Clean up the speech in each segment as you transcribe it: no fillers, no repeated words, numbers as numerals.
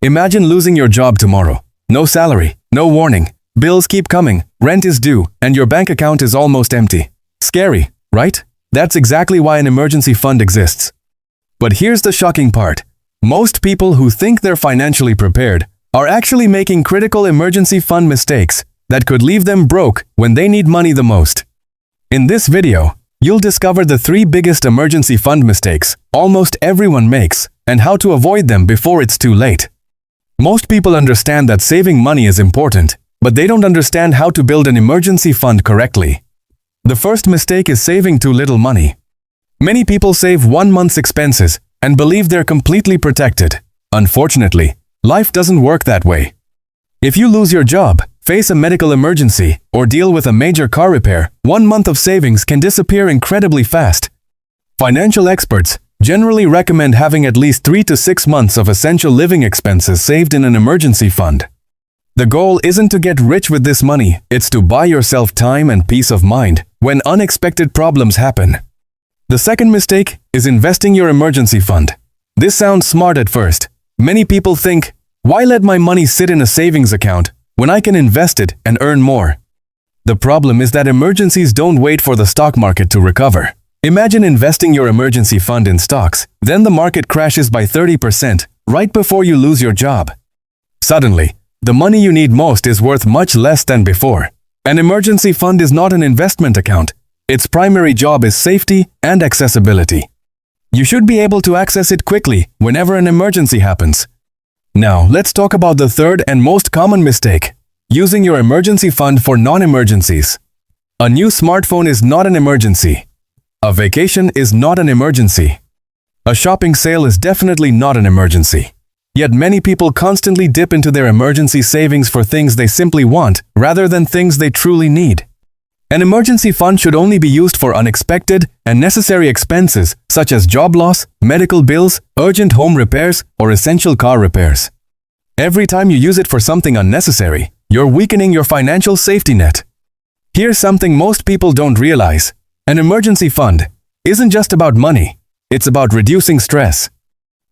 Imagine losing your job tomorrow. No salary, no warning, bills keep coming, rent is due, and your bank account is almost empty. Scary, right? That's exactly why an emergency fund exists. But here's the shocking part. Most people who think they're financially prepared are actually making critical emergency fund mistakes that could leave them broke when they need money the most. In this video, you'll discover the 3 biggest emergency fund mistakes almost everyone makes and how to avoid them before it's too late. Most people understand that saving money is important, but they don't understand how to build an emergency fund correctly. The first mistake is saving too little money. Many people save 1 month's expenses and believe they're completely protected. Unfortunately, life doesn't work that way. If you lose your job, face a medical emergency, or deal with a major car repair, 1 month of savings can disappear incredibly fast. Financial experts generally recommend having at least 3 to 6 months of essential living expenses saved in an emergency fund. The goal isn't to get rich with this money, it's to buy yourself time and peace of mind when unexpected problems happen. The second mistake is investing your emergency fund. This sounds smart at first. Many people think, why let my money sit in a savings account when I can invest it and earn more? The problem is that emergencies don't wait for the stock market to recover. Imagine investing your emergency fund in stocks, then the market crashes by 30% right before you lose your job. Suddenly, the money you need most is worth much less than before. An emergency fund is not an investment account. Its primary job is safety and accessibility. You should be able to access it quickly whenever an emergency happens. Now, let's talk about the third and most common mistake: using your emergency fund for non-emergencies. A new smartphone is not an emergency. A vacation is not an emergency. A shopping sale is definitely not an emergency. Yet many people constantly dip into their emergency savings for things they simply want rather than things they truly need. An emergency fund should only be used for unexpected and necessary expenses such as job loss, medical bills, urgent home repairs, or essential car repairs. Every time you use it for something unnecessary, you're weakening your financial safety net. Here's something most people don't realize. An emergency fund isn't just about money, it's about reducing stress.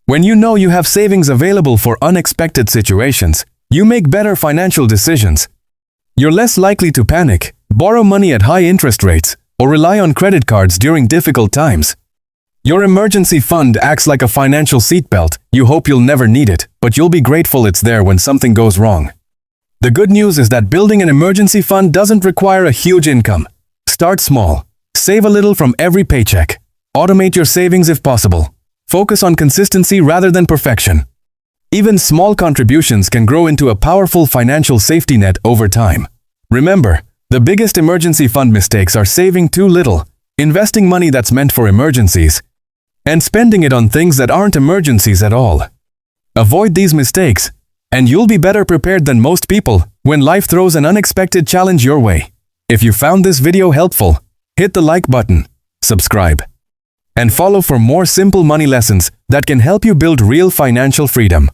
When you know you have savings available for unexpected situations, you make better financial decisions. You're less likely to panic, borrow money at high interest rates, or rely on credit cards during difficult times. Your emergency fund acts like a financial seatbelt. You hope you'll never need it, but you'll be grateful it's there when something goes wrong. The good news is that building an emergency fund doesn't require a huge income. Start small. Save a little from every paycheck. Automate your savings if possible. Focus on consistency rather than perfection. Even small contributions can grow into a powerful financial safety net over time. Remember, the biggest emergency fund mistakes are saving too little, investing money that's meant for emergencies, and spending it on things that aren't emergencies at all. Avoid these mistakes, and you'll be better prepared than most people when life throws an unexpected challenge your way. If you found this video helpful, hit the like button, subscribe, and follow for more simple money lessons that can help you build real financial freedom.